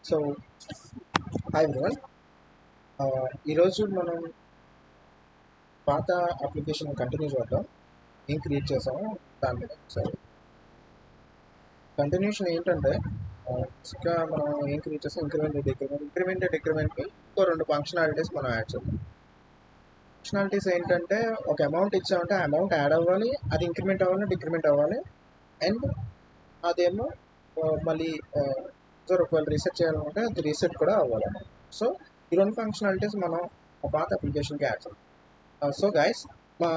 So hi everyone. ఈరోజు మనం పాత అప్లికేషన్ కంటిన్యూ చేద్దాం. ఏం క్రియేట్ చేసామో దాని మీద. సో కంటిన్యూషన్ ఏంటంటే ఇంకా మనం ఏం క్రియేట్ చేస్తాం, ఇంక్రిమెంట్కి ఇంకో రెండు ఫంక్షనాలిటీస్ మనం యాడ్ చేద్దాం. ఫంక్షనాలిటీస్ ఏంటంటే ఒక అమౌంట్ ఇచ్చామంటే ఆ అమౌంట్ యాడ్ అవ్వాలి, అది ఇంక్రిమెంట్ అవ్వాలి, డిక్రిమెంట్ అవ్వాలి, అండ్ అదేమో మళ్ళీ ఒకవేళ రీసెట్ చేయాలనుకుంటే అది రీసెట్ కూడా అవ్వాలి. సో ఈ రెండు ఫంక్షనాలిటీస్ మనం పాత అప్లికేషన్కి యాడ్ చేద్దాం. సో గైస్, మా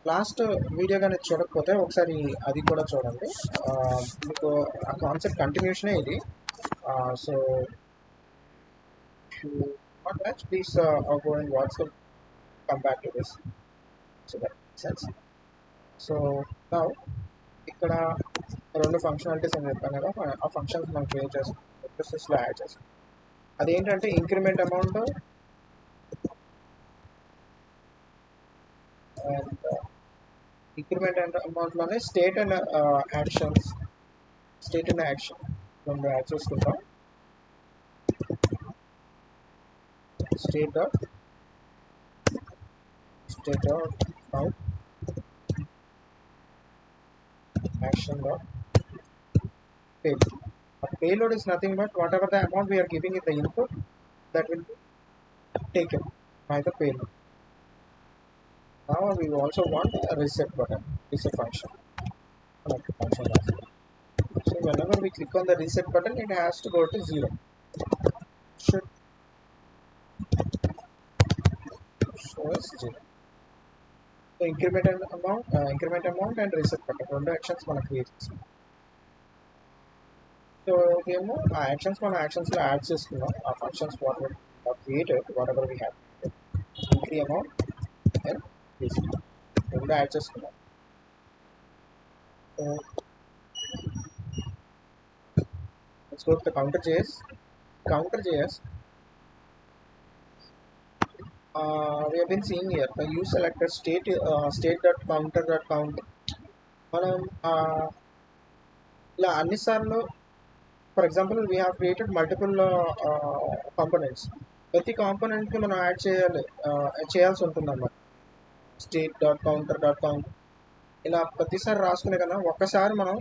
లాస్ట్ వీడియో కానీ చూడకపోతే ఒకసారి అది కూడా చూడండి. మీకు ఆ కాన్సెప్ట్ కంటిన్యూషనే ఇది. So not much please go and what's come back to this. So that sense. So నా ఇక్కడ రెండు ఫంక్షనాలిటీస్ అని చెప్పాను కదా, ఆ ఫంక్షన్స్ మనం క్రియేట్ చేస్తాం, ప్రాసెస్లో యాడ్ చేస్తాం. అదేంటంటే increment amount and increment and అమౌంట్లోనే state and actions, state and action రెండు యాడ్ చేసుకుంటాం. State dot out action dot payload. Payload is nothing but whatever the amount we are giving in the input, that will be taken by the payload. Now we also want a reset button, reset function. So whenever we click on the reset button, it has to go to 0. Should show as 0. So increment amount and reset button రెండు actions మనం create చేస్తాం. So మేము ఆ actions మన యాక్షన్స్లో add చేసుకున్నాం. ఆ functions created whatever we have incre amount and reset రెండు యాడ్ చేసుకున్నాం. Let's go to the counter.js. We have been seeing here the use selector state.counter.count. మనం ఇలా అన్నిసార్లు, for example we have created multiple components. ప్రతి కాంపోనెంట్కి మనం add చేయాల్సి ఉంటుంది అన్నమాట. state.counter.count ఇలా ప్రతిసారి రాసుకునే కన్నా ఒక్కసారి మనం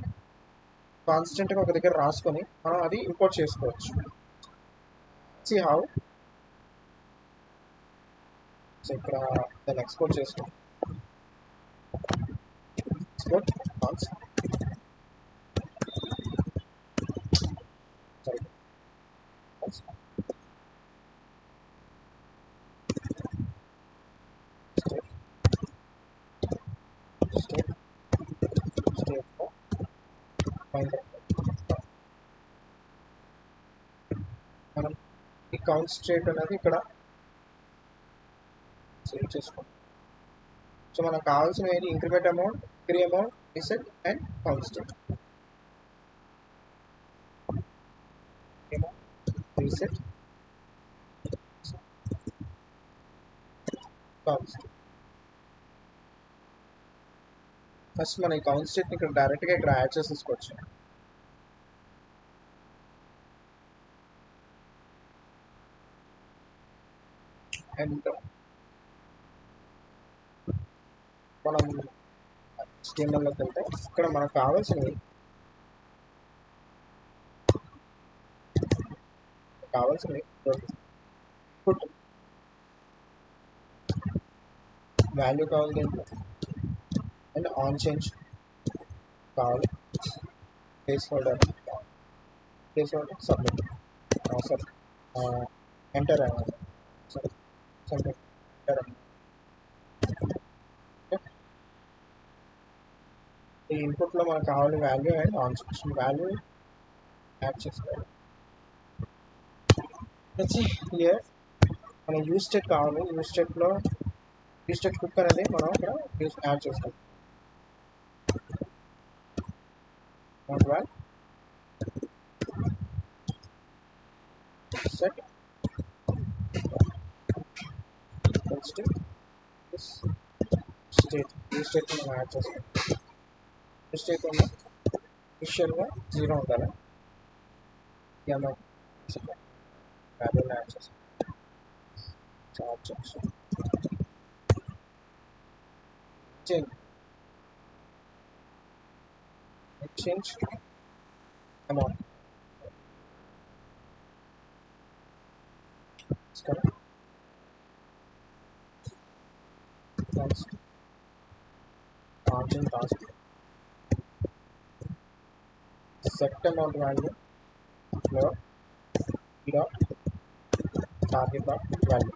కాన్స్టెంట్గా ఒక దగ్గర రాసుకొని మనం అది ఇంపోర్ట్ చేసుకోవచ్చు. See how? సో ఇక్కడ దాన్ని ఎక్స్పోర్ట్ చేసుకోండి. ఎక్స్పోర్ట్ కాన్సెప్ట్ మనం ఈ కౌంట్ స్టేట్ అనేది ఇక్కడ సేవ్ చేసుకోండి. సో మనకు కావాల్సిన increment amount, incre amount, reset and count state. Reset count state. First మన ఈ కౌంట్ స్టేట్ని ఇక్కడ డైరెక్ట్గా ఇక్కడ యాడ్ చేసేసుకోవచ్చు. అండ్ మనం HTMLలోకి వెళ్తే ఇక్కడ మనకు కావాల్సినవి ఇన్పుట్ వాల్యూ కావాలి దీంట్లో, అండ్ ఆన్ చేంజ్ కావాలి, ప్లేస్ హోల్డర్ సబ్మిట్ ఎంటర్ అవ్వాలి. సబ్మిట్ ఎంటర్ అవ్వాలి. ఈ ఇన్పుట్లో మనకు కావాలి value and on change. Value add చేసుకోవాలి. హియర్ మనం యూజ్ స్టేట్ కావాలి. యూజ్ స్టేట్ కుక్ అనేది మనం ఇక్కడ యాడ్ చేస్తాం. సెట్ స్టేట్ యూజ్ స్టేట్ మనం యాడ్ చేస్తాం. యూజ్ స్టేట్ ఇనిషియల్గా 0 ఉండాలి. వాల్యూని యాడ్ చేస్తాం. Charge change exchange amount charging cost set amount value floor dot target dot value.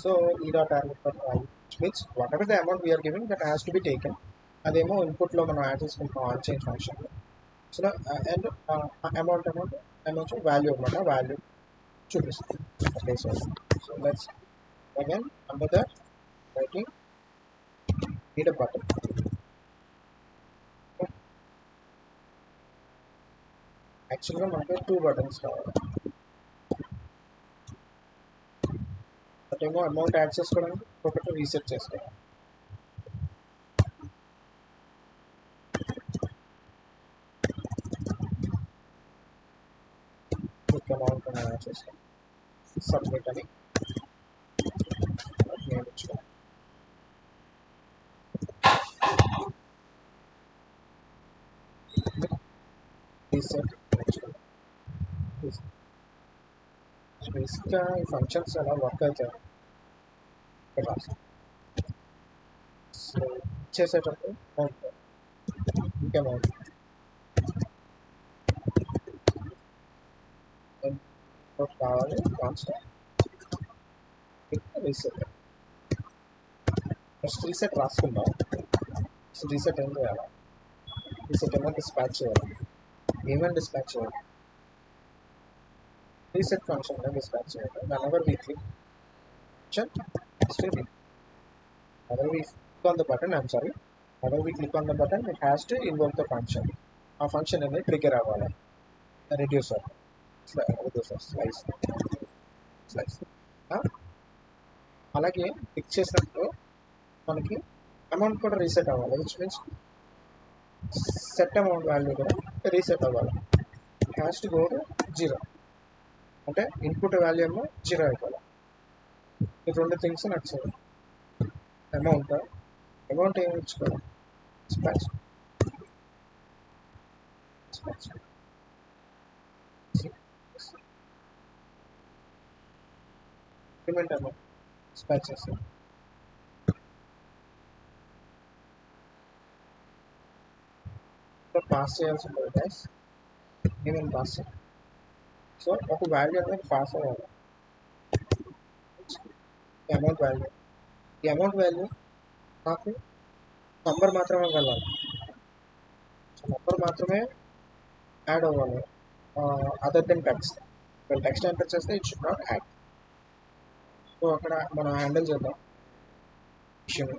So e dot target dot value, which means whatever the amount we are giving, that has to be taken. అదేమో input లో మనం add చేసుకుంటాం on change function. So and amount value అనమాట, value చూపిస్తుంది. Okay, so let's again under that writing need a button. యాక్చువల్గా మనకి 2 buttons కావాలి. ఒకటేమో అమౌంట్ యాడ్ చేసుకోవడానికి, ఒకటి రీసెట్ చేసుకోవాలి. అమౌంట్ యాడ్ చేసుకోవాలి, సబ్మిట్ అని నేను ఇచ్చుకోవాలి. రీసెట్ బేసిక్గా ఈ ఫంక్షన్స్ ఎలా వర్క్ అవుతాయి సో చేసేటప్పుడు అమౌంట్ ఇంకమౌంట్ కావాలి కాన్స్టెంట్ రీసెట్. ఫస్ట్ రీసెట్ రాసుకుందాం. సో రీసెట్ ఏం చేయాలి? రీసెట్ ఏమో డిస్పాచ్ చేయాలి. ఏమైనా డిస్పాచ్ చేయాలి, రీసెట్ ఫంక్షన్ డిస్పాచ్ చేయాలి. whenever we click on the button, whenever we click on the button, it has to invoke the function. ఆ ఫంక్షన్ అనేది ట్రిగర్ అవ్వాలి. రెడ్యూసర్ స్లైస్ అలాగే క్లిక్ చేసినప్పుడు మనకి అమౌంట్ కూడా రీసెట్ అవ్వాలి, which means set amount value కూడా రీసెట్ అవ్వాలి. It has to go to 0, అంటే ఇన్పుట్ వాల్యూ ఏమో 0 అయిపోవాలి. ఈ రెండు థింగ్స్ నచ్చాయి. అమౌంట్ ఏమి ఇచ్చుకోవాలి, స్పాచ్ ఇంక్రిమెంట్ అమౌంట్ స్పాచ్ చేస్తాం. పాస్ చేయాల్సి ఉంటుంది గైస్, ఏమేమి పాస్ చేయాలి. సో ఒక వాల్యూ అనేది పాస్ అవ్వాలి, అమౌంట్ వాల్యూ. ఈ అమౌంట్ వాల్యూ నాకు నంబర్ మాత్రమే వెళ్ళాలి, నంబర్ మాత్రమే యాడ్ అవ్వాలి, other than text. Text enter చేస్తే it should not add. So అక్కడ మనం హ్యాండిల్ చేద్దాం విషయం.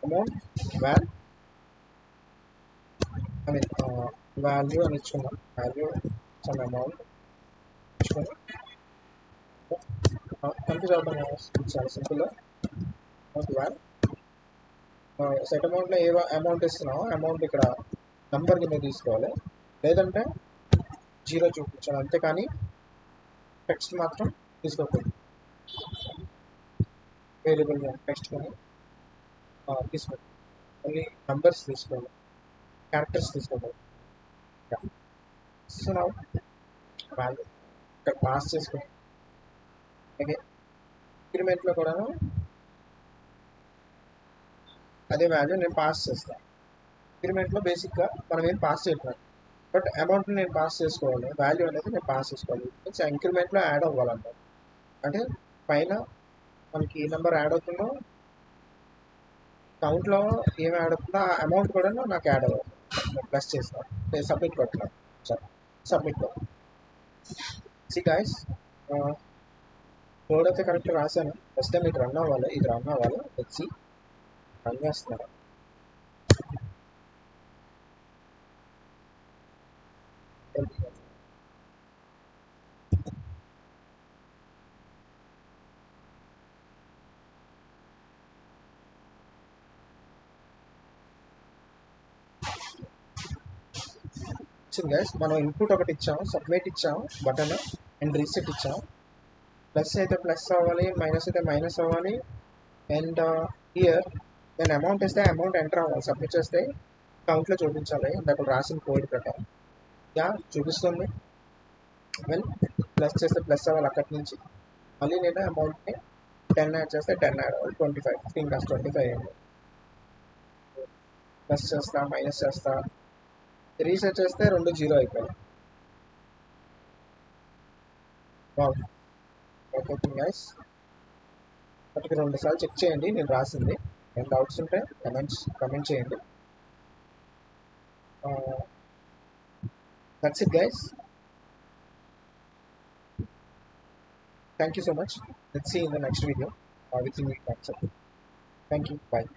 అమౌంట్ వాల్యూ అని ఇచ్చుకున్నాం, వాల్యూ సమ్ అమౌంట్ ఇచ్చుకున్నాం. కన్ఫ్యూజ్ అవుతాం, చాలా సింపుల్. అమౌంట్ సెట్ అమౌంట్లో ఏ అమౌంట్ ఇస్తున్నామో అమౌంట్ ఇక్కడ నంబర్ కింద తీసుకోవాలి, లేదంటే 0 చూపించాలి. అంతేకాని టెక్స్ట్ మాత్రం తీసుకోకూడదు. వేరియబుల్ టెక్స్ట్ కానీ తీసుకోండి, ఓన్లీ నంబర్స్ తీసుకోవాలి, క్యారెక్టర్స్ తీసుకోవాలి. సో నా వాల్యూ ఇక్కడ పాస్ చేసుకోండి. ఓకే, ఇంక్రిమెంట్లో కూడాను అదే వాల్యూ నేను పాస్ చేస్తాను. ఇంక్రిమెంట్లో బేసిక్గా మనం ఏం పాస్ చేయట్లేదు, బట్ అమౌంట్ని నేను పాస్ చేసుకోవాలి, వాల్యూ అనేది నేను పాస్ చేసుకోవాలి. మీన్స్ ఇంక్రిమెంట్లో యాడ్ అవ్వాలన్నమాట. అంటే పైన మనకి ఏ నెంబర్ యాడ్ అవుతుందో, కౌంట్లో ఏం యాడ్ అవుతుందో ఆ అమౌంట్ కూడా నాకు యాడ్ అవ్వాలి. ప్లస్ చేస్తాను, నేను సబ్మిట్ కొట్టినాను. సరే, సబ్మిట్ కొట్టాను. సి గైస్, కోడ్ అయితే కరెక్ట్ రాశాను. ఫస్ట్ టైం ఇది రన్ అవ్వాలి. వచ్చి రన్ చేస్తున్నారు. వచ్చింది గైస్. మనం ఇన్పుట్ ఒకటి ఇచ్చాం, సబ్మిట్ ఇచ్చాం బటన్, అండ్ రీసెట్ ఇచ్చాం. ప్లస్ అయితే ప్లస్ అవ్వాలి, మైనస్ అయితే మైనస్ అవ్వాలి. అండ్ హియర్ నేను అమౌంట్ ఇస్తే అమౌంట్ ఎంటర్ అవ్వాలి. సబ్మిట్ చేస్తే అకౌంట్లో చూపించాలి అక్కడ రాసిన కోడ్ ప్రకారం. యా చూపిస్తుంది. వెల్ ప్లస్ చేస్తే ప్లస్ అవ్వాలి అక్కడి నుంచి. మళ్ళీ నేను అమౌంట్ని 10 యాడ్ చేస్తే 10 యాడ్ అవ్వాలి. 25 15 ప్లస్ 25 అయింది. ప్లస్ చేస్తా, మైనస్ చేస్తా, రీసెట్ చేస్తే 2 జీరో అయిపోయాయి. బాగుంది. ఓకే గైస్, వాటికి 2 సార్లు చెక్ చేయండి నేను రాసింది. ఏం డౌట్స్ ఉంటే కమెంట్ చేయండి. That's it guys. Thank you so much. Let's see in the next video with new concept. Thank you. Bye.